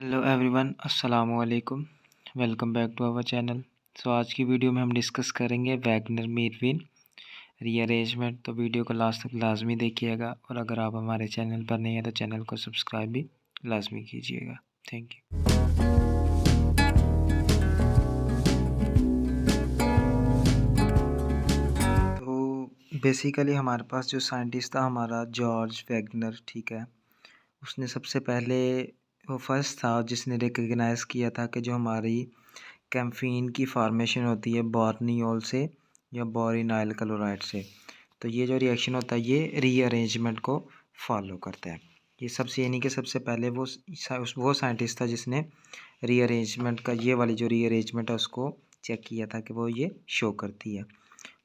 Hello everyone, अस्सलाम वालेकुम। Welcome back to our channel. आज की वीडियो में हम डिस्कस करेंगे वैगनर मीरविन रीअरेंजमेंट। तो वीडियो को लास्ट तक लाजमी देखिएगा, और अगर आप हमारे चैनल पर नहीं हैं तो चैनल को सब्सक्राइब भी लाजमी कीजिएगा। Thank you. तो बेसिकली हमारे पास जो साइंटिस्ट था हमारा जॉर्ज वैगनर, ठीक है, उसने सबसे पहले वो फर्स्ट था जिसने रिकग्नाइज़ किया था कि जो हमारी कैम्फीन की फार्मेशन होती है बोर्नियोल से या बोरिनाइल क्लोराइड से, तो ये जो रिएक्शन होता है ये रीअरेंजमेंट को फॉलो करता है। ये सबसे यानी कि सबसे पहले वो साइंटिस्ट था जिसने रीअरेंजमेंट का ये वाली जो रीअरेंजमेंट है उसको चेक किया था कि वो ये शो करती है।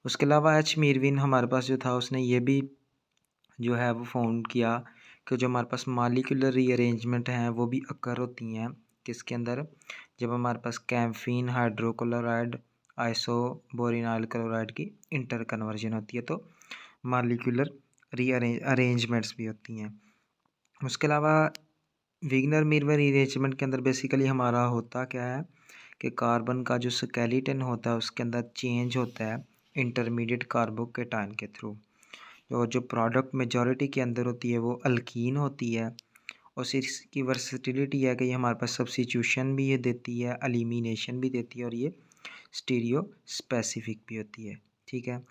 उसके अलावा एच मीरविन हमारे पास जो था उसने ये भी जो है वो फाउंड किया कि जो हमारे पास मॉलिक्यूलर रीअरेंजमेंट हैं वो भी अकर होती हैं किसके अंदर, जब हमारे पास कैम्फीन हाइड्रोक्लोराइड आइसोबोरिनाइल क्लोराइड की इंटर कन्वर्जन होती है, तो मॉलिक्यूलर अरेंजमेंट्स भी होती हैं। उसके अलावा वैगनर मीरविन रीअरेंजमेंट के अंदर बेसिकली हमारा होता क्या है कि कार्बन का जो स्केलेटन होता है उसके अंदर चेंज होता है इंटरमीडिएट कार्बोकेटाइन के थ्रू। और जो प्रोडक्ट मेजॉरिटी के अंदर होती है वो अल्कीन होती है, और इसकी वर्सेटिलिटी है कि ये हमारे पास सब्स्टिट्यूशन भी ये देती है, एलिमिनेशन भी देती है, और ये स्टीरियो स्पेसिफिक भी होती है, ठीक है।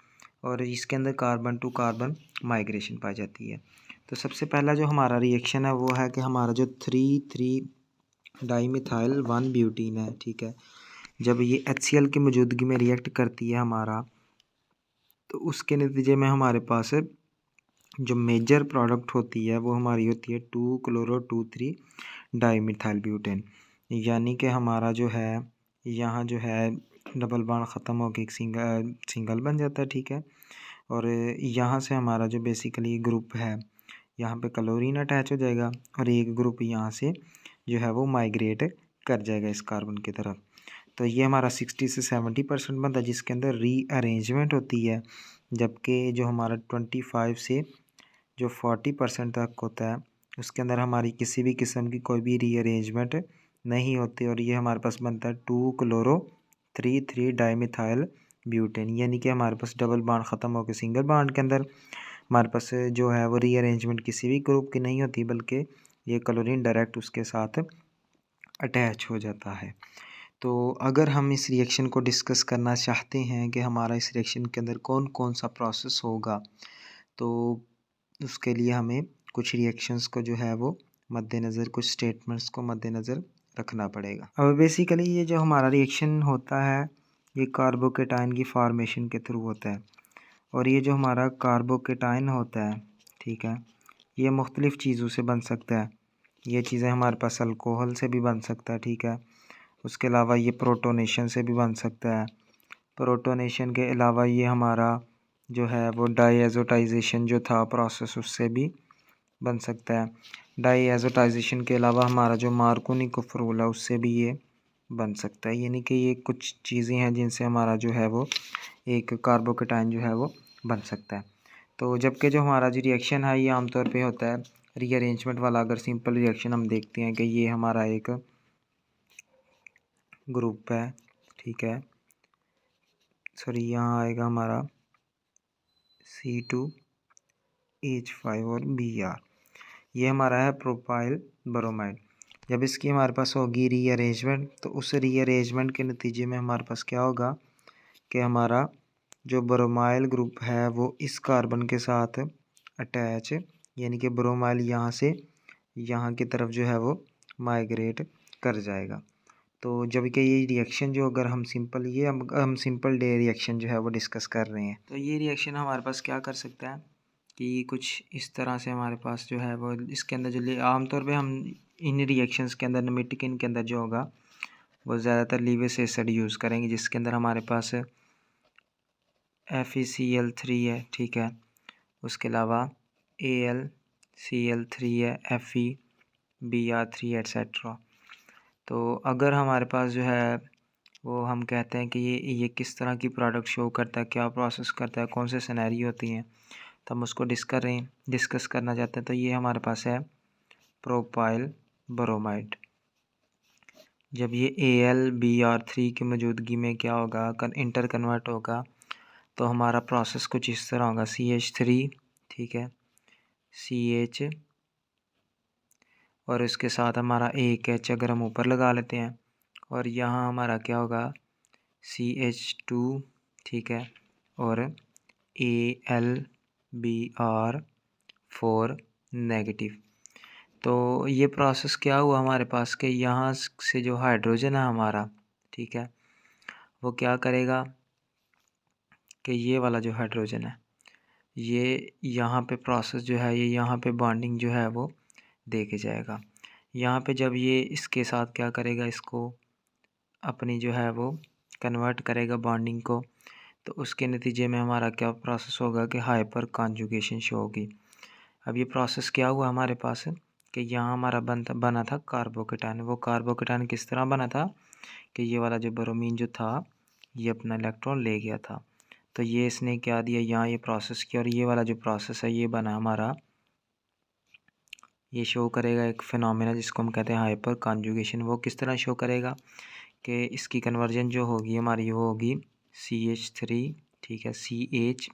और इसके अंदर कार्बन टू कार्बन माइग्रेशन पाई जाती है। तो सबसे पहला जो हमारा रिएक्शन है वो है कि हमारा जो 3,3 डाईमिथाइल 1 ब्यूटीन है, ठीक है, जब ये HCl की मौजूदगी में रिएक्ट करती है हमारा, तो उसके नतीजे में हमारे पास जो मेजर प्रोडक्ट होती है वो हमारी होती है 2-chloro-2,3 डाईमिथाइल ब्यूटेन। यानी कि हमारा जो है यहाँ जो है डबल बॉन्ड ख़त्म होकर एक सिंगल बन जाता है, ठीक है। और यहाँ से हमारा जो बेसिकली ग्रुप है यहाँ पे क्लोरीन अटैच हो जाएगा, और एक ग्रुप यहाँ से जो है वो माइग्रेट कर जाएगा इस कार्बन की तरफ। तो ये हमारा 60 से 70% बनता है जिसके अंदर रीअरेंजमेंट होती है, जबकि जो हमारा 25 से जो 40% तक होता है उसके अंदर हमारी किसी भी किस्म की कोई भी रीअरेंजमेंट नहीं होती, और ये हमारे पास बनता है 2-chloro-3,3 डाईमिथाइल ब्यूटेन। यानी कि हमारे पास डबल बॉन्ड ख़त्म होकर सिंगल बॉन्ड के अंदर हमारे पास जो है वो रीअरेंजमेंट किसी भी ग्रुप की नहीं होती, बल्कि ये क्लोरीन डायरेक्ट उसके साथ अटैच हो जाता है। तो अगर हम इस रिएक्शन को डिस्कस करना चाहते हैं कि हमारा इस रिएक्शन के अंदर कौन कौन सा प्रोसेस होगा, तो उसके लिए हमें कुछ रिएक्शंस को जो है वो मद्देनज़र, कुछ स्टेटमेंट्स को मद्देनज़र रखना पड़ेगा। अब बेसिकली ये जो हमारा रिएक्शन होता है ये कार्बोकेटाइन की फार्मेशन के थ्रू होता है, और ये जो हमारा कार्बोकेटाइन होता है, ठीक है, ये मुख्तलिफ़ चीज़ों से बन सकता है। ये चीज़ें हमारे पास अल्कोहल से भी बन सकता है, ठीक है। उसके अलावा ये प्रोटोनेशन से भी बन सकता है। प्रोटोनेशन के अलावा ये हमारा जो है वो डाईएज़ोटाइजेशन जो था प्रोसेस उससे भी बन सकता है। डाईएज़ोटाइजेशन के अलावा हमारा जो मार्कोनिकोफ रूल है उससे भी ये बन सकता है। यानी कि ये कुछ चीज़ें हैं जिनसे हमारा जो है वो एक कार्बोकेटाइन जो है वो बन सकता है। तो जबकि जो हमारा जो रिएक्शन है ये आमतौर पे होता है रीअरेंजमेंट वाला। अगर सिंपल रिएक्शन हम देखते हैं कि ये हमारा एक ग्रुप है, ठीक है, सॉरी यहाँ आएगा हमारा C2H5 और Br, ये हमारा है प्रोपाइल ब्रोमाइड। जब इसकी हमारे पास होगी रीअरेंजमेंट, तो उस रीअरेंजमेंट के नतीजे में हमारे पास क्या होगा कि हमारा जो ब्रोमाइल ग्रुप है वो इस कार्बन के साथ अटैच, यानी कि ब्रोमाइल यहाँ से यहाँ की तरफ जो है वो माइग्रेट कर जाएगा। तो जब कि ये रिएक्शन जो अगर हम सिंपल डे रिएक्शन जो है वो डिस्कस कर रहे हैं, तो ये रिएक्शन हमारे पास क्या कर सकता है कि कुछ इस तरह से हमारे पास जो है वो इसके अंदर जो आमतौर पे हम इन रिएक्शंस के अंदर निमेटिकिन के अंदर जो होगा वो ज़्यादातर लीविस एसिड यूज़ करेंगे, जिसके अंदर हमारे पास FeCl3 है, ठीक है। उसके अलावा AlCl3 है, FeBr3 एट्सेट्रा। तो अगर हमारे पास जो है वो हम कहते हैं कि ये किस तरह की प्रोडक्ट शो करता है, क्या प्रोसेस करता है, कौन से सिनेरियो होती हैं, तो हम उसको डिस्कस करना चाहते हैं। तो ये हमारे पास है प्रोपाइल ब्रोमाइड, जब ये AlBr3 की मौजूदगी में क्या होगा, इंटर कन्वर्ट होगा, तो हमारा प्रोसेस कुछ इस तरह होगा। CH3, ठीक है, CH, और इसके साथ हमारा एक H अगर हम ऊपर लगा लेते हैं, और यहाँ हमारा क्या होगा, CH2, ठीक है, और AlBr4 नेगेटिव। तो ये प्रोसेस क्या हुआ हमारे पास कि यहाँ से जो हाइड्रोजन है हमारा, ठीक है, वो क्या करेगा कि ये वाला जो हाइड्रोजन है ये यहाँ पे प्रोसेस जो है ये यहाँ पे बॉन्डिंग जो है वो दे के जाएगा। यहाँ पे जब ये इसके साथ क्या करेगा, इसको अपनी जो है वो कन्वर्ट करेगा बॉन्डिंग को, तो उसके नतीजे में हमारा क्या प्रोसेस होगा कि हाइपर कॉन्जुगेशन शो होगी। अब ये प्रोसेस क्या हुआ हमारे पास कि यहाँ हमारा बना था कार्बोकेटाइन। वो कार्बोकेटाइन किस तरह बना था कि ये वाला जो ब्रोमीन जो था ये अपना इलेक्ट्रॉन ले गया था, तो ये इसने क्या दिया, यहाँ ये प्रोसेस किया, और ये वाला जो प्रोसेस है ये बना हमारा, ये शो करेगा एक फिनोमेना जिसको हम कहते हैं हाइपर कॉन्जुगेशन। वो किस तरह शो करेगा कि इसकी कन्वर्जन जो होगी हमारी वो होगी CH3, ठीक है, CH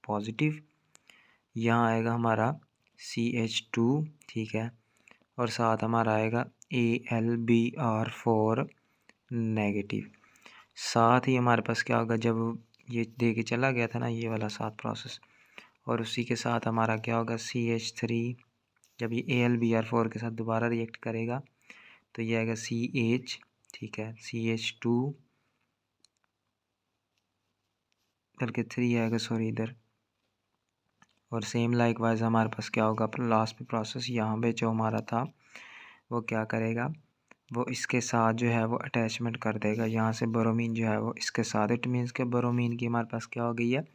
पॉजिटिव, यहाँ आएगा हमारा CH2, ठीक है, और साथ हमारा आएगा AlBr4 नेगेटिव। साथ ही हमारे पास क्या होगा, जब ये दे के चला गया था ना ये वाला साथ प्रोसेस, और उसी के साथ हमारा क्या होगा CH3, जब ये AlBr4 के साथ दोबारा रिएक्ट करेगा तो ये आएगा CH, ठीक है, CH2 बल्कि 3 आएगा, सॉरी इधर, और सेम लाइक वाइज हमारे पास क्या होगा लास्ट में प्रोसेस यहाँ पे जो हमारा था वो क्या करेगा, वो इसके साथ जो है वो अटैचमेंट कर देगा, यहाँ से ब्रोमीन जो है वो इसके साथ, इट मीन्स के ब्रोमीन की हमारे पास क्या हो गई है,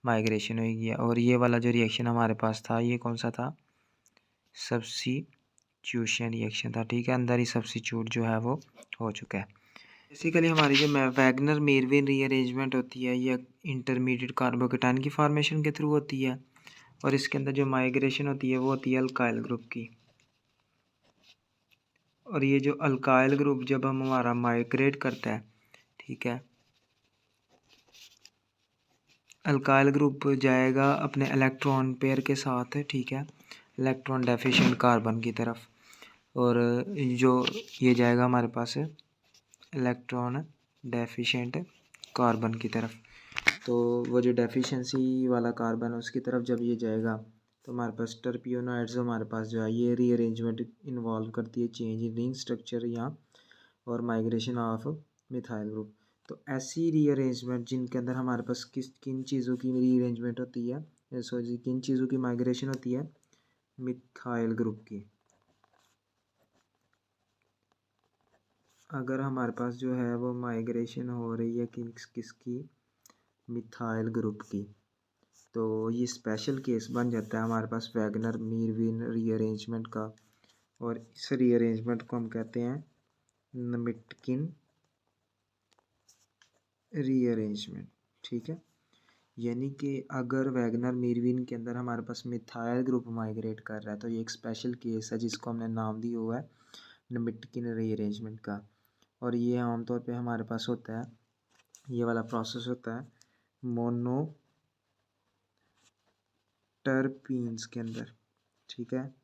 माइग्रेशन हो गई है। और ये वाला जो रिएक्शन हमारे पास था ये कौन सा था, सब्स्टिट्यूशन रिएक्शन था, ठीक है, अंदर ही सब्स्टिट्यूट जो है वो हो चुका है। बेसिकली हमारी जो वैगनर मेरविन रीअरेंजमेंट होती है ये इंटरमीडिएट कार्बोकेटाइन की फॉर्मेशन के थ्रू होती है, और इसके अंदर जो माइग्रेशन होती है वो होती है अल्काइल ग्रुप की। और ये जो अल्काइल ग्रुप जब हम हमारा माइग्रेट करता है, ठीक है, अल्काइल ग्रुप जाएगा अपने इलेक्ट्रॉन पेयर के साथ, ठीक है, इलेक्ट्रॉन डेफिशिएंट कार्बन की तरफ, और जो ये जाएगा हमारे पास इलेक्ट्रॉन डेफिशिएंट कार्बन की तरफ। तो वो जो डेफिशिएंसी वाला कार्बन है उसकी तरफ जब ये जाएगा तो हमारे पास टर्पियोनाइड्स हमारे पास जो है ये रीअरेंजमेंट इन्वॉल्व करती है, चेंज इन रिंग स्ट्रक्चर यहाँ और माइग्रेशन ऑफ मिथाइल ग्रुप। तो ऐसी रीअरेंजमेंट जिनके अंदर हमारे पास किन चीज़ों की रीअरेंजमेंट होती है, सॉरी किन चीज़ों की माइग्रेशन होती है, मिथाइल ग्रुप की। अगर हमारे पास जो है वो माइग्रेशन हो रही है किसकी, मिथाइल ग्रुप की, तो ये स्पेशल केस बन जाता है हमारे पास वैगनर मीरविन रीअरेंजमेंट का, और इस रीअरेंजमेंट को हम कहते हैं नमिटकिन रीअरेंजमेंट, ठीक है। यानी कि अगर वैगनर मीरविन के अंदर हमारे पास मिथाइल ग्रुप माइग्रेट कर रहा है तो ये एक स्पेशल केस है जिसको हमने नाम दिया हुआ है नमिटकिन रीअरेंजमेंट का। और ये आमतौर पे हमारे पास होता है, ये वाला प्रोसेस होता है मोनो टर्पीन्स के अंदर, ठीक है,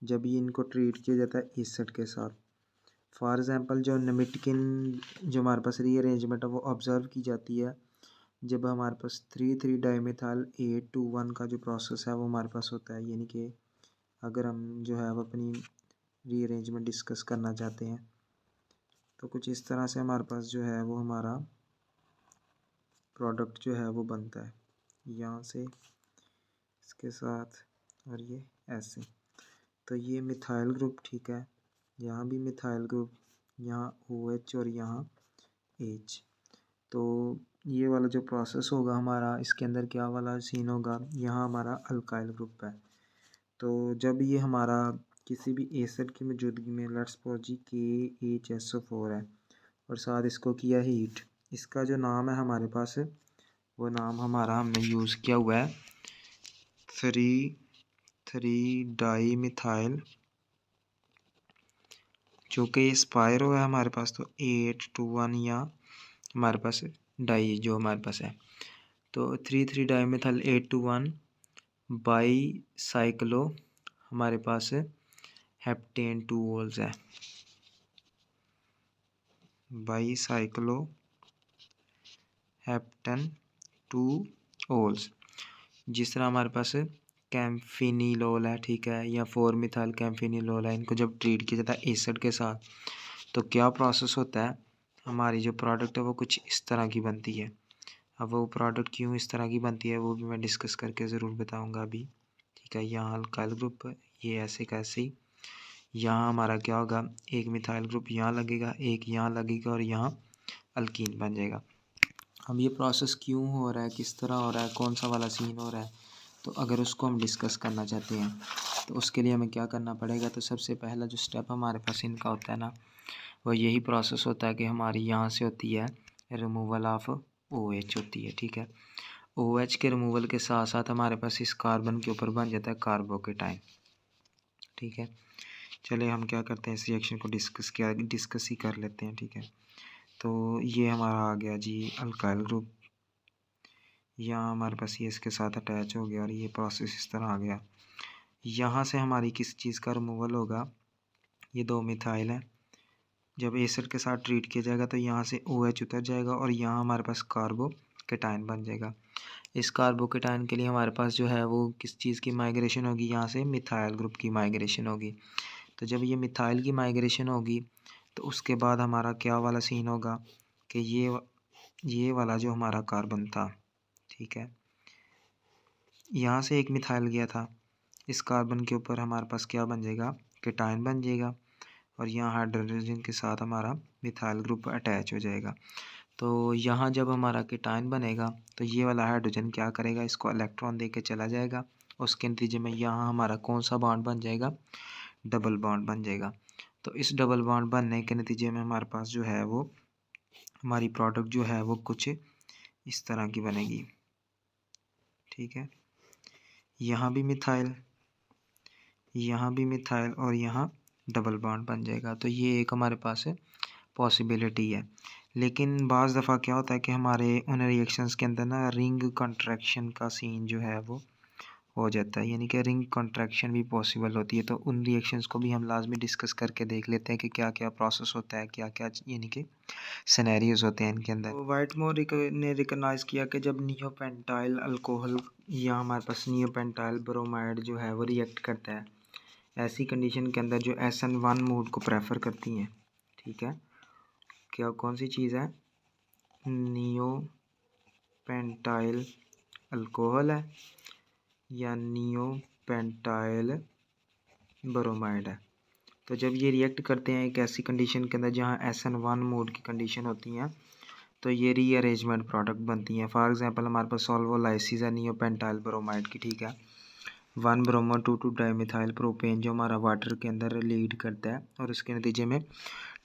जब ये इनको ट्रीट किया जाता है एसिड के साथ। फॉर एग्जांपल जो नमिटकिन जो हमारे पास रीअरेंजमेंट है वो ऑब्जर्व की जाती है जब हमारे पास 3,3 डाइमिथाइल 8,2,1 का जो प्रोसेस है वो हमारे पास होता है। यानी कि अगर हम जो है वो अपनी रीअरेंजमेंट डिस्कस करना चाहते हैं तो कुछ इस तरह से हमारे पास जो है वो हमारा प्रोडक्ट जो है वो बनता है, यहाँ से इसके साथ और ये ऐसे। तो ये मिथाइल ग्रुप, ठीक है, यहाँ भी मिथाइल ग्रुप, यहाँ OH और यहाँ H। तो ये वाला जो प्रोसेस होगा हमारा इसके अंदर क्या वाला सीन होगा, यहाँ हमारा अल्काइल ग्रुप है। तो जब ये हमारा किसी भी एसिड की मौजूदगी में लेट्स सपोज जी KHSO4 है और साथ इसको किया हीट, इसका जो नाम है हमारे पास वो नाम हमारा हमने यूज़ किया हुआ है 3,3 डाई मिथाइल चूँकि स्पायरो है हमारे पास तो 8 2 1 या हमारे पास डाई जो हमारे पास है तो 3 3 डाईमिथाइल 8 2 1 बाई साइक्लो हमारे पास हेप्टेन 2 ओल्स है बाई साइक्लो हेप्टेन 2 ओल्स। जिस तरह हमारे पास कैम्फिनिलोल है ठीक है या 4 मिथाइल कैम्फिनिलोल है, इनको जब ट्रीट किया जाता है एसिड के साथ तो क्या प्रोसेस होता है, हमारी जो प्रोडक्ट है वो कुछ इस तरह की बनती है। अब वो प्रोडक्ट क्यों इस तरह की बनती है वो भी मैं डिस्कस करके ज़रूर बताऊंगा अभी ठीक है। यहाँ अल्काइल ग्रुप ये ऐसे कैसे ही यहाँ हमारा क्या होगा, एक मिथाइल ग्रुप यहाँ लगेगा, एक यहाँ लगेगा और यहाँ अल्कीन बन जाएगा। अब ये प्रोसेस क्यों हो रहा है, किस तरह हो रहा है, कौन सा वाला सीन हो रहा है, तो अगर उसको हम डिस्कस करना चाहते हैं तो उसके लिए हमें क्या करना पड़ेगा। तो सबसे पहला जो स्टेप हमारे पास इनका होता है ना, वो यही प्रोसेस होता है कि हमारी यहाँ से होती है रिमूवल ऑफ OH होती है ठीक है। OH के रिमूवल के साथ साथ हमारे पास इस कार्बन के ऊपर बन जाता है कार्बोकेटाइन ठीक है। चलिए हम क्या करते हैं, इस रिएक्शन को डिस्कस ही कर लेते हैं ठीक है। तो ये हमारा आ गया जी अल्काइल ग्रुप, यहाँ हमारे पास ये इसके साथ अटैच हो गया और ये प्रोसेस इस तरह आ गया। यहाँ से हमारी किस चीज़ का रिमूवल होगा, ये 2 मिथाइल है, जब एसिड के साथ ट्रीट किया जाएगा तो यहाँ से OH उतर जाएगा और यहाँ हमारे पास कार्बोकेटाइन बन जाएगा। इस कार्बोकेटाइन के लिए हमारे पास जो है वो किस चीज़ की माइग्रेशन होगी, यहाँ से मिथाइल ग्रुप की माइग्रेशन होगी। तो जब ये मिथाइल की माइग्रेशन होगी तो उसके बाद हमारा क्या वाला सीन होगा कि ये वाला जो हमारा कार्बन था ठीक है, यहाँ से एक मिथाइल गया था, इस कार्बन के ऊपर हमारे पास क्या बन जाएगा, केटाइन बन जाएगा और यहाँ हाइड्रोजन के साथ हमारा मिथाइल ग्रुप अटैच हो जाएगा। तो यहाँ जब हमारा केटाइन बनेगा तो ये वाला हाइड्रोजन क्या करेगा, इसको इलेक्ट्रॉन दे के चला जाएगा, उसके नतीजे में यहाँ हमारा कौन सा बॉन्ड बन जाएगा, डबल बॉन्ड बन जाएगा। तो इस डबल बॉन्ड बनने के नतीजे में हमारे पास जो है वो हमारी प्रोडक्ट जो है वो कुछ इस तरह की बनेगी ठीक है। यहाँ भी मिथाइल, यहाँ भी मिथाइल और यहाँ डबल बॉन्ड बन जाएगा। तो ये एक हमारे पास पॉसिबिलिटी है। लेकिन बाज़ दफ़ा क्या होता है कि हमारे उन रिएक्शंस के अंदर ना रिंग कंट्रैक्शन का सीन जो है वो हो जाता है, यानी कि रिंग कंट्रैक्शन भी पॉसिबल होती है। तो उन रिएक्शंस को भी हम लाजमी डिस्कस करके देख लेते हैं कि क्या क्या प्रोसेस होता है, क्या क्या यानी कि सिनेरियोज होते हैं इनके अंदर। तो वाइटमोर ने रिकॉग्नाइज़ किया कि जब नियोपेंटाइल अल्कोहल या हमारे पास नियोपेंटाइल ब्रोमाइड जो है वो रिएक्ट करता है, ऐसी कंडीशन के अंदर जो SN1 मोड को प्रेफर करती हैं ठीक है। क्या कौन सी चीज़ है, नियोपेंटाइल अल्कोहल है या नियोपेंटाइल ब्रोमाइड है। तो जब ये रिएक्ट करते हैं एक ऐसी कंडीशन के अंदर जहाँ SN1 मोड की कंडीशन होती हैं तो ये रीअरेंजमेंट प्रोडक्ट बनती हैं। फॉर एग्जांपल हमारे पास सॉल्वोलाइसिस है नियोपेंटाइल ब्रोमाइड की ठीक है, 1 ब्रोमो 2 डाईमिथाइल प्रोपेन जो हमारा वाटर के अंदर लीड करता है और इसके नतीजे में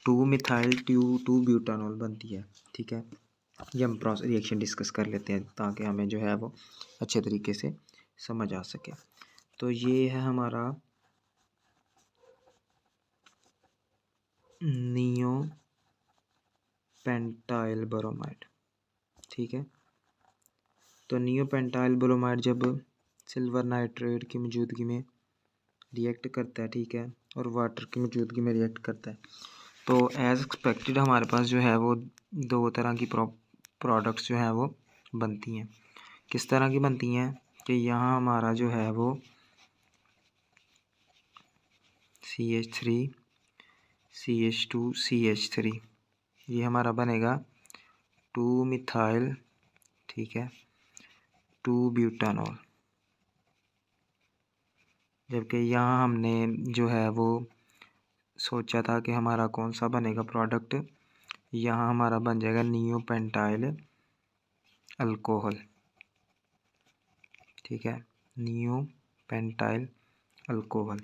2 मिथाइल 2 ब्यूटानॉल बनती है ठीक है। ये हम प्रोसेस रिएक्शन डिस्कस कर लेते हैं ताकि हमें जो है वो अच्छे तरीके से समझ आ सके। तो ये है हमारा नियोपेंटाइल ब्रोमाइड ठीक है। तो नियोपेंटाइल ब्रोमाइड जब सिल्वर नाइट्रेट की मौजूदगी में रिएक्ट करता है ठीक है और वाटर की मौजूदगी में रिएक्ट करता है तो एज़ एक्सपेक्टेड हमारे पास जो है वो 2 तरह की प्रोडक्ट्स जो हैं वो बनती हैं। किस तरह की बनती हैं कि यहाँ हमारा जो है वो CH3 CH2 CH3 ये हमारा बनेगा 2 मिथाइल ठीक है 2 ब्यूटानॉल, जबकि यहाँ हमने जो है वो सोचा था कि हमारा कौन सा बनेगा प्रोडक्ट, यहाँ हमारा बन जाएगा नियोपेंटाइल अल्कोहल ठीक है, नियोपेंटाइल अल्कोहल।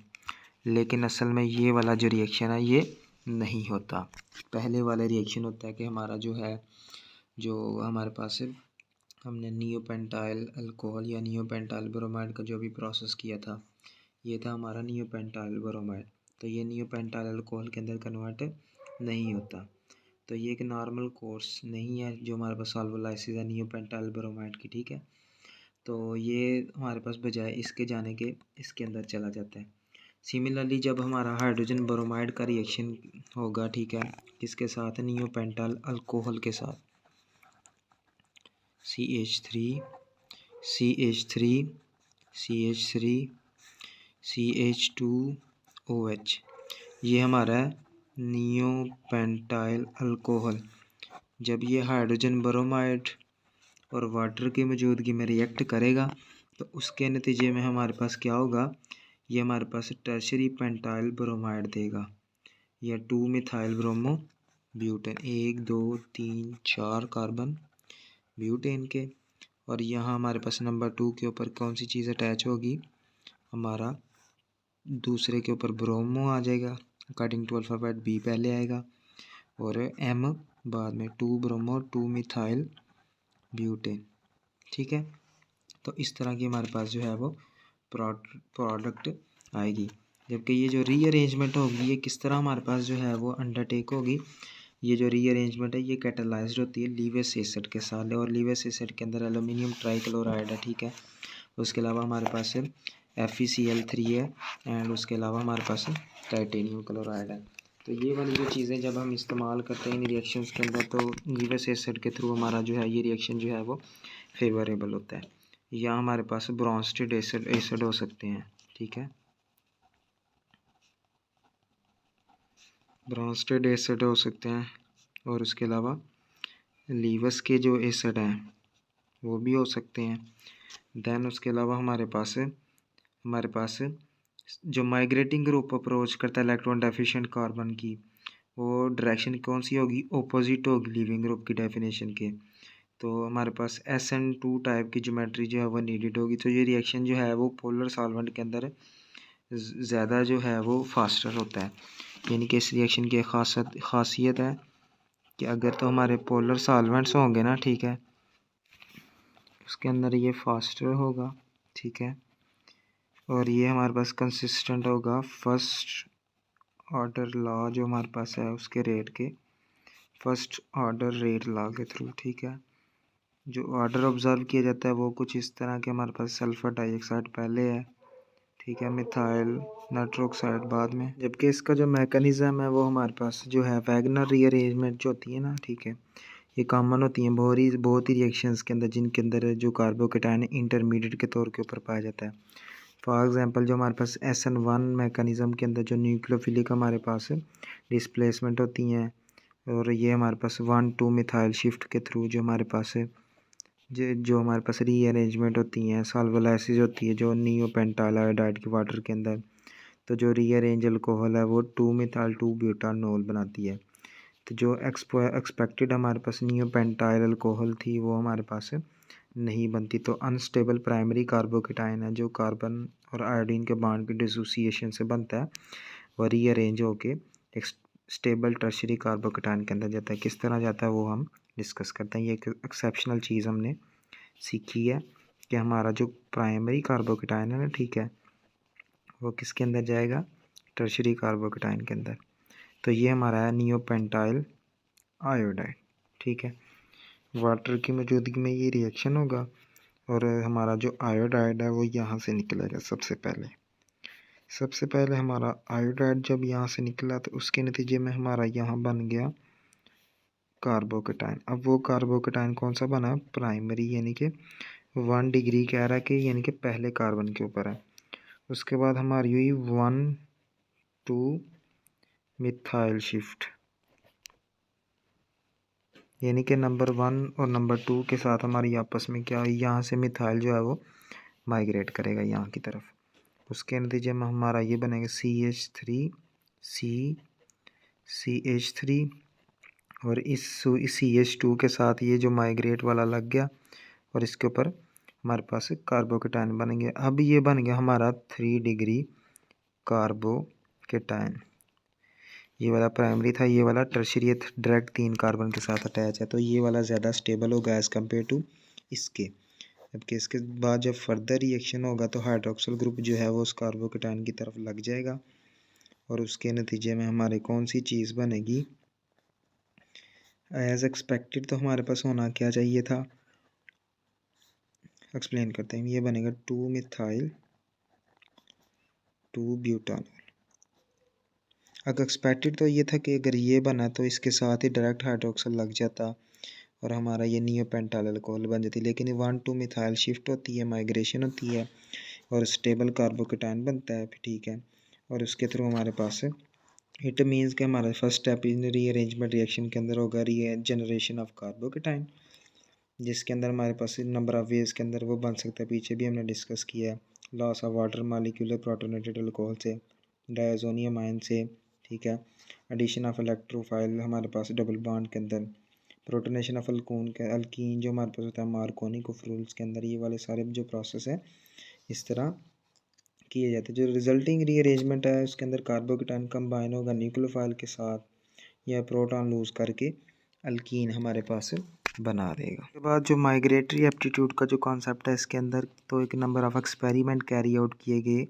लेकिन असल में ये वाला जो रिएक्शन है ये नहीं होता, पहले वाला रिएक्शन होता है कि हमारा जो है जो हमारे पास हमने नियोपेंटाइल अल्कोहल या नियोपेंटाइल ब्रोमाइड का जो भी प्रोसेस किया था ये था हमारा नियोपेंटाइल ब्रोमाइड। तो ये नियोपेंटाइल अल्कोहल के अंदर कन्वर्ट नहीं होता। तो ये एक नॉर्मल कोर्स नहीं है जो हमारे पास सॉल्वोलाइसिस है नियोपेंटाइल ब्रोमाइड की, ठीक है। तो ये हमारे पास बजाय इसके जाने के इसके अंदर चला जाता है। सिमिलरली जब हमारा हाइड्रोजन ब्रोमाइड का रिएक्शन होगा, ठीक है, किसके साथ, नियोपेंटाइल अल्कोहल के साथ, CH3 CH3 CH3 CH2OH, ये हमारा है नियोपेंटाइल अल्कोहल। जब ये हाइड्रोजन ब्रोमाइड और वाटर की मौजूदगी में रिएक्ट करेगा तो उसके नतीजे में हमारे पास क्या होगा, ये हमारे पास टर्शरी पेंटाइल ब्रोमाइड देगा या 2 methyl bromo butane, 1 2 3 4 carbon butane के। और यहाँ हमारे पास नंबर 2 के ऊपर कौन सी चीज़ अटैच होगी, हमारा दूसरे के ऊपर ब्रोमो आ जाएगा, अकॉर्डिंग टू अल्फ़ाबेट बी पहले आएगा और एम बाद में, 2 ब्रोमो 2 मिथाइल ब्यूटेन, ठीक है। तो इस तरह की हमारे पास जो है वो प्रोडक्ट आएगी। जबकि ये जो रीअरेंजमेंट होगी ये किस तरह हमारे पास जो है वो अंडरटेक होगी, ये जो रीअरेंजमेंट है ये कैटालाइज्ड होती है लीवेस एसिड के साथ, और लीवेस एसिड के अंदर एल्यूमिनियम ट्राइक्लोराइड है, ठीक है। उसके अलावा हमारे पास FeCl3 है एंड उसके अलावा हमारे पास टाइटेनियम क्लोराइड है। तो ये वाली जो चीज़ें जब हम इस्तेमाल करते हैं इन रिएक्शंस के अंदर तो लीवेस एसिड के थ्रू हमारा जो है ये रिएक्शन जो है वो फेवरेबल होता है। या हमारे पास ब्रोंस्टेड एसिड हो सकते हैं, ठीक है, ब्रोंस्टेड एसिड हो सकते हैं। और उसके अलावा लीवस के जो एसिड हैं वो भी हो सकते हैं। देन उसके अलावा हमारे पास जो माइग्रेटिंग ग्रुप अप्रोच करता है इलेक्ट्रॉन डेफिशिएंट कार्बन की, वो डायरेक्शन कौन सी होगी, ऑपोजिट होगी लिविंग ग्रुप की डेफिनेशन के। तो हमारे पास SN2 टाइप की ज्योमेट्री जो है वो नीडेड होगी। तो ये रिएक्शन जो है वो पोलर सॉल्वेंट के अंदर ज़्यादा जो है वो फास्टर होता है। यानी कि इस रिएक्शन की खासियत है कि अगर तो हमारे पोलर सॉल्वेंट्स होंगे ना, ठीक है, उसके अंदर ये फास्टर होगा, ठीक है, और ये हमारे पास कंसिस्टेंट होगा फर्स्ट ऑर्डर लॉ जो हमारे पास है उसके रेट के, फर्स्ट ऑर्डर रेट लॉ के थ्रू, ठीक है। जो ऑर्डर ऑब्जर्व किया जाता है वो कुछ इस तरह के, हमारे पास सल्फर डाइऑक्साइड पहले है, ठीक है, मिथाइल नाइट्रोक्साइड बाद में। जबकि इसका जो मैकेनिज़्म है वो हमारे पास जो है वैगनर रीअरेंजमेंट जो होती है ना, ठीक है, ये कॉमन होती हैं बहुत ही रिएक्शंस के अंदर जिनके अंदर जो कार्बोकेटायन इंटरमीडिएट के तौर के ऊपर पाया जाता है। फॉर एग्जांपल जो हमारे पास SN1 मैकेनिज़्म के अंदर जो न्यूक्लियोफिलिक हमारे पास डिस्प्लेसमेंट होती हैं, और ये हमारे पास 1,2 मिथाइल शिफ्ट के थ्रू जो हमारे पास जो हमारे पास रीअरेंजमेंट होती हैं, सॉल्वोलाइसिस होती है जो नियोपेंटाइल आयोडाइड के वाटर के अंदर, तो जो रीअरेंज अल्कोहल है वो 2 मिथाइल 2 ब्यूटानोल बनाती है। तो जो एक्सपेक्टेड हमारे पास नियोपेंटाइल अल्कोहल थी वो हमारे पास नहीं बनती। तो अनस्टेबल प्राइमरी कार्बोकेटायन है जो कार्बन और आयोडीन के बॉन्ड की डिसोसिएशन से बनता है, वो रीअरेंज होके एक स्टेबल टर्शरी कार्बोकेटायन के अंदर जाता है। किस तरह जाता है वो हम डिस्कस करते हैं। ये एक एक्सेप्शनल चीज़ हमने सीखी है कि हमारा जो प्राइमरी कार्बोकेटायन है ना, ठीक है, वो किसके अंदर जाएगा, टर्शरी कार्बोकेटायन के अंदर। तो ये हमारा है नियोपेंटाइल आयोडाइड, ठीक है। वाटर की मौजूदगी में ये रिएक्शन होगा और हमारा जो आयोडाइड है वो यहाँ से निकलेगा। सबसे पहले हमारा आयोडाइड जब यहाँ से निकला तो उसके नतीजे में हमारा यहाँ बन गया कार्बोकेटायन। अब वो कार्बोकेटायन कौन सा बना, प्राइमरी, यानी कि 1 डिग्री कह रहा है कि यानी कि पहले कार्बन के ऊपर है। उसके बाद हमारी हुई 1,2 मिथाइल शिफ्ट, यानी कि नंबर 1 और नंबर 2 के साथ हमारी आपस में क्या हुई, यहाँ से मिथाइल जो है वो माइग्रेट करेगा यहाँ की तरफ। उसके नतीजे में हमारा ये बनेगा CH3 और इस CH2 के साथ ये जो माइग्रेट वाला लग गया और इसके ऊपर हमारे पास कार्बोकेटायन बनेंगे। अब ये बन गया हमारा 3 डिग्री कार्बोकेटायन। ये वाला प्राइमरी था, ये वाला टर्शरी डायरेक्ट 3 कार्बन के साथ अटैच है, तो ये वाला ज़्यादा स्टेबल होगा एज़ कम्पेयर टू इसके। जबकि इसके बाद जब फर्दर रिएक्शन होगा तो हाइड्रोक्सिल ग्रुप जो है वो उस कार्बोकेटायन की तरफ लग जाएगा और उसके नतीजे में हमारे कौन सी चीज़ बनेगी। एज एक्सपेक्टेड तो हमारे पास होना क्या चाहिए था, एक्सप्लेन करते हैं। ये बनेगा 2 मिथाइल 2 ब्यूटानॉल। अगर एक्सपेक्टेड तो ये था कि अगर ये बना तो इसके साथ ही डायरेक्ट हाइड्रोक्सल लग जाता और हमारा ये नियोपेंटाइल अल्कोहल बन जाती, लेकिन ये 1,2 मिथाइल शिफ्ट होती है, माइग्रेशन होती है और स्टेबल कार्बोकेटायन बनता है, ठीक है। और उसके थ्रू हमारे पास इट मीन्स कि हमारा first step in rearrangement reaction के अंदर होगा जनरेशन ऑफ कार्बोकेटायन, जिसके अंदर हमारे पास नंबर ऑफ वेज के अंदर वो बन सकता है, पीछे भी हमने डिस्कस किया है। Loss of water molecular protonated alcohol से, डायजोनियम आयन से, ठीक है। एडिशन ऑफ इलेक्ट्रोफाइल हमारे पास डबल बॉन्ड के अंदर, प्रोटोनेशन ऑफ अल्कीन जो हमारे पास होता है मार्कोनी कोफ्रूल्स के अंदर, ये वाले सारे जो प्रोसेस है इस तरह किए जाते हैं। जो रिजल्टिंग रीअरेंजमेंट है उसके अंदर कार्बोकेटायन कंबाइन होगा न्यूक्लियोफाइल के साथ या प्रोटॉन लूज करके अल्कीन हमारे पास बना देगा। उसके बाद जो माइग्रेटरी एप्टीट्यूड का जो कॉन्सेप्ट है इसके अंदर तो एक number of experiment carry out किए गए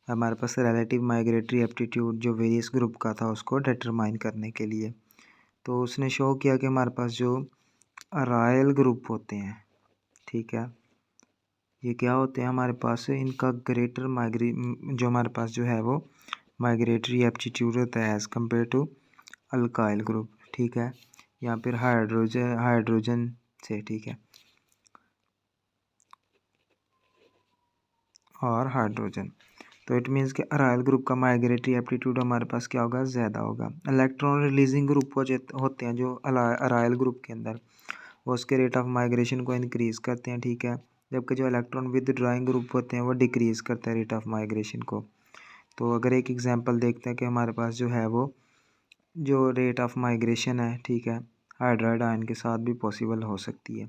हमारे पास रिलेटिव माइग्रेटरी एप्टीट्यूड जो वेरियस ग्रुप का था उसको डिटरमाइन करने के लिए। तो उसने शो किया कि हमारे पास जो अराइल ग्रुप होते हैं, ठीक है, ये क्या होते हैं हमारे पास, इनका ग्रेटर जो हमारे पास जो है वो माइग्रेटरी एप्टीट्यूड होता है as compare to alkyl group, ठीक है, या फिर हाइड्रोजन से, ठीक है, और हाइड्रोजन। तो इट मीन्स कि अराइल ग्रुप का माइग्रेटरी एप्टीट्यूड हमारे पास क्या होगा, ज़्यादा होगा। इलेक्ट्रॉन रिलीजिंग ग्रुप होते हैं जो अराइल ग्रुप के अंदर, वो उसके रेट ऑफ माइग्रेशन को इंक्रीज़ करते हैं, ठीक है, जबकि जो इलेक्ट्रॉन विद ड्राइंग ग्रुप होते हैं वो डिक्रीज़ करते हैं रेट ऑफ माइग्रेशन को। तो अगर एक एग्जांपल देखते हैं कि हमारे पास जो है वो जो रेट ऑफ माइग्रेशन है, ठीक है, हाइड्राइड आयन के साथ भी पॉसिबल हो सकती है।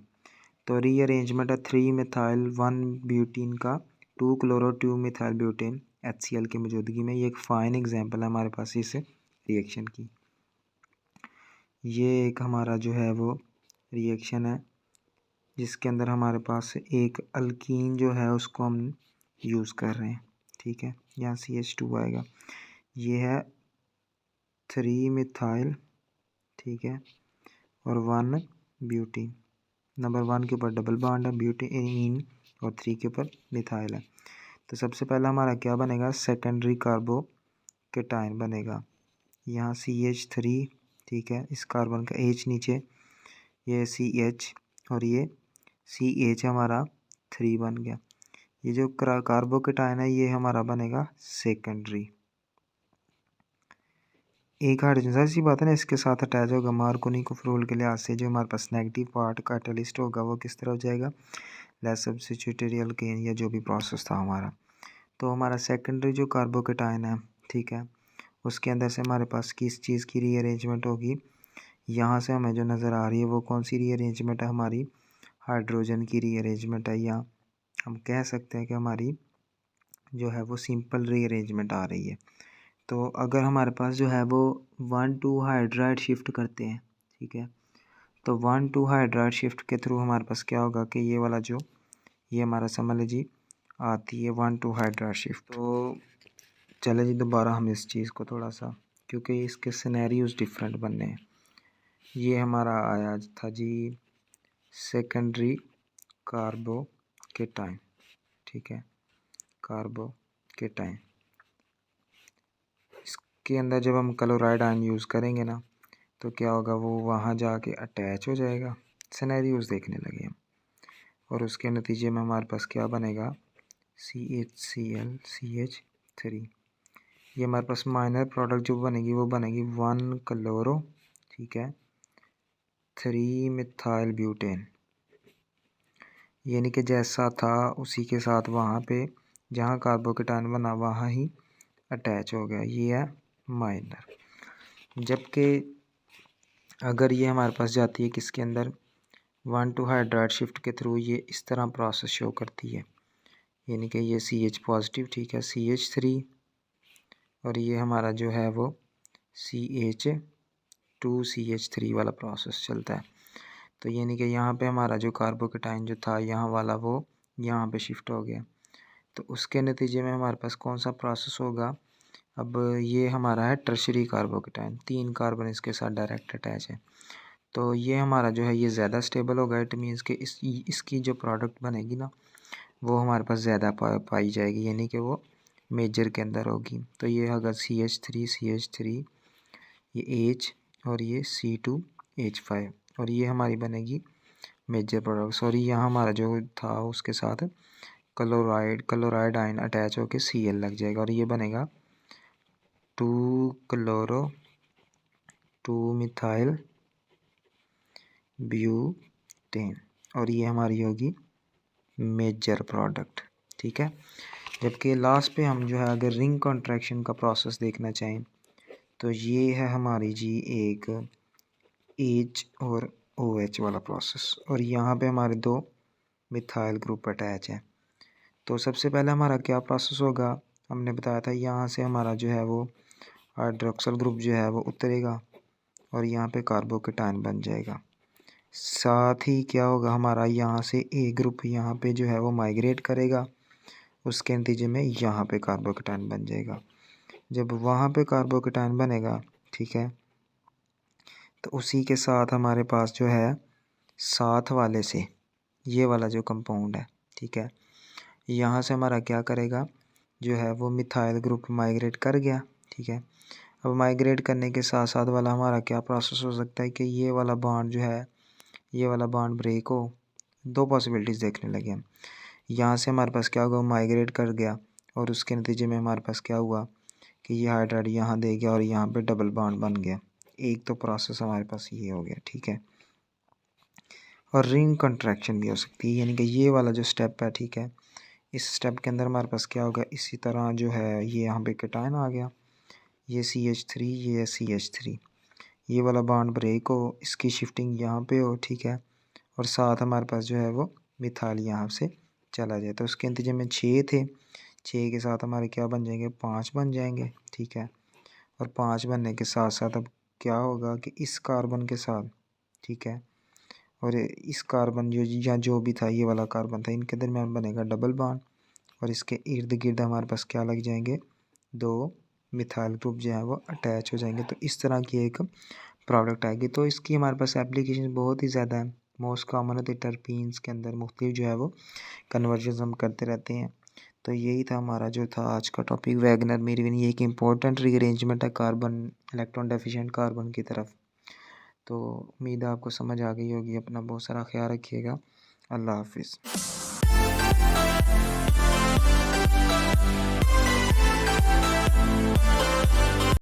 तो रीअरेंजमेंट है 3 मिथाइल 1 ब्यूटीन का 2 क्लोरो 2 मिथाइल ब्यूटेन HCl की मौजूदगी में, ये एक फ़ाइन एग्जांपल है हमारे पास इस रिएक्शन की। ये एक हमारा जो है वो रिएक्शन है जिसके अंदर हमारे पास एक अल्कीन जो है उसको हम यूज़ कर रहे हैं, ठीक है, यहाँ CH2 आएगा। ये है 3 मिथाइल, ठीक है, और 1 ब्यूटीन। नंबर 1 के ऊपर डबल बॉन्ड है ब्यूटेन और 3 के ऊपर मिथाइल है। तो सबसे पहला हमारा क्या बनेगा, सेकेंडरी कार्बोकेटायन बनेगा। यहाँ CH3, ठीक है, इस कार्बन का H नीचे, ये CH और ये CH हमारा 3 बन गया। ये जो कार्बोकेटायन है ये हमारा बनेगा सेकेंडरी। एक हाइड्रोजन, सारी सी बात है ना, इसके साथ अटैच होगा मार्कोनी कोफ्रूल के लिहाज से जो हमारे पास नेगेटिव पार्ट कैटलिस्ट होगा वो किस तरह हो जाएगा, लेस सब्स्टिट्यूटरी अल्केन या जो भी प्रोसेस था हमारा। तो हमारा सेकेंडरी जो कार्बोकेटायन है, ठीक है, उसके अंदर से हमारे पास किस चीज़ की रीअरेंजमेंट होगी, यहाँ से हमें जो नज़र आ रही है वो कौन सी रीअरेंजमेंट है, हमारी हाइड्रोजन की रीअरेंजमेंट है, या हम कह सकते हैं कि हमारी जो है वो सिंपल रीअरेंजमेंट आ रही है। तो अगर हमारे पास जो है वो 1,2 हाइड्राइड शिफ्ट करते हैं, ठीक है, तो 1,2 हाइड्राइड शिफ्ट के थ्रू हमारे पास क्या होगा कि ये वाला जो ये हमारा समझ लीजिए आती है 1,2 हाइड्राइड शिफ्ट। तो चले जी दोबारा हम इस चीज़ को थोड़ा सा, क्योंकि इसके सिनेरियोज डिफरेंट बनने हैं। ये हमारा आया था जी सेकेंडरी कार्बोकेटायन, ठीक है, कार्बोकेटायन के अंदर जब हम क्लोराइड आयन यूज़ करेंगे ना तो क्या होगा, वो वहाँ जाके अटैच हो जाएगा, सिनेरियोज देखने लगे हम, और उसके नतीजे में हमारे पास क्या बनेगा, CHCl CH3। ये हमारे पास माइनर प्रोडक्ट जो बनेगी वो बनेगी 1 क्लोरो, ठीक है, 3 मिथाइल ब्यूटेन, यानी कि जैसा था उसी के साथ वहाँ पे जहाँ कार्बोकेटायन बना वहाँ ही अटैच हो गया, ये है माइनर। जबकि अगर ये हमारे पास जाती है किसके अंदर, 1,2 हाइड्राइड शिफ्ट के थ्रू, ये इस तरह प्रोसेस शो करती है, यानी कि ये CH पॉजिटिव, ठीक है, CH3 और ये हमारा जो है वो CH2 CH3 वाला प्रोसेस चलता है। तो यानी कि यहाँ पे हमारा जो कार्बोकेटायन जो था यहाँ वाला वो यहाँ पे शिफ्ट हो गया। तो उसके नतीजे में हमारे पास कौन सा प्रोसेस होगा, अब ये हमारा है टर्शरी कार्बोकेटाइन, 3 कार्बन इसके साथ डायरेक्ट अटैच है। तो ये हमारा जो है ये ज़्यादा स्टेबल होगा। इट मीन्स कि इसकी जो प्रोडक्ट बनेगी ना वो हमारे पास ज़्यादा पाई जाएगी, यानी कि वो मेजर के अंदर होगी। तो ये अगर CH3 ये H और ये C2H5 और ये हमारी बनेगी मेजर प्रोडक्ट्स। और यहाँ हमारा जो था उसके साथ क्लोराइड आयन अटैच होकर Cl लग जाएगा और ये बनेगा 2-मिथाइल ब्यूटेन और ये हमारी होगी मेजर प्रोडक्ट। ठीक है। जबकि लास्ट पे हम जो है अगर रिंग कॉन्ट्रैक्शन का प्रोसेस देखना चाहें तो ये है हमारी जी एक H और OH वाला प्रोसेस और यहाँ पे हमारे 2 मिथाइल ग्रुप अटैच है। तो सबसे पहले हमारा क्या प्रोसेस होगा, हमने बताया था यहाँ से हमारा जो है वो हाइड्रोक्सिल ग्रुप जो है वो उतरेगा और यहाँ पे कार्बोकेटाइन बन जाएगा। साथ ही क्या होगा, हमारा यहाँ से A ग्रुप यहाँ पे जो है वो माइग्रेट करेगा, उसके नतीजे में यहाँ पे कार्बोकेटाइन बन जाएगा। जब वहाँ पे कार्बोकेटाइन बनेगा, ठीक है, तो उसी के साथ हमारे पास जो है साथ वाले से ये वाला जो कंपाउंड है, ठीक है, यहाँ से हमारा क्या करेगा, जो है वो मिथाइल ग्रुप माइग्रेट कर गया। ठीक है। अब माइग्रेट करने के साथ साथ वाला हमारा क्या प्रोसेस हो सकता है कि ये वाला बॉन्ड जो है ये वाला बॉन्ड ब्रेक हो। 2 पॉसिबिलिटीज़ देखने लगे हम। यहाँ से हमारे पास क्या होगा, माइग्रेट कर गया और उसके नतीजे में हमारे पास क्या हुआ कि ये हाइड्राइड यहाँ दे गया और यहाँ पे डबल बॉन्ड बन गया। एक तो प्रोसेस हमारे पास ये हो गया। ठीक है। और रिंग कंट्रैक्शन भी हो सकती है, यानी कि ये वाला जो स्टेप है, ठीक है, इस स्टेप के अंदर हमारे पास क्या होगा, इसी तरह जो है ये यहाँ पे कैटायन आ गया, ये CH3 ये CH3, ये वाला बॉन्ड ब्रेक हो, इसकी शिफ्टिंग यहाँ पे हो। ठीक है। और साथ हमारे पास जो है वो मिथाइल यहाँ से चला जाए। तो उसके नतीजे में 6 थे, 6 के साथ हमारे क्या बन जाएंगे, 5 बन जाएंगे। ठीक है। और 5 बनने के साथ साथ अब क्या होगा कि इस कार्बन के साथ, ठीक है, और इस कार्बन जो या जो भी था ये वाला कार्बन था, इनके दरमियान बनेगा डबल बॉन्ड और इसके इर्द गिर्द हमारे पास क्या लग जाएंगे, 2 मिथाइल ग्रुप जो है वो अटैच हो जाएंगे। तो इस तरह की एक प्रोडक्ट आएगी। तो इसकी हमारे पास एप्लीकेशन बहुत ही ज़्यादा है। मोस्ट कॉमन होती है टर्पीन्स के अंदर, मुख्तलिफ जो है वो कन्वर्जन हम करते रहते हैं। तो यही था हमारा जो था आज का टॉपिक, वैगनर मेरिविन। ये एक इम्पोर्टेंट रीअरेंजमेंट है कार्बन, इलेक्ट्रॉन डेफिशिएंट कार्बन की तरफ। तो उम्मीद है आपको समझ आ गई होगी। अपना बहुत सारा ख्याल रखिएगा। अल्लाह हाफिज़।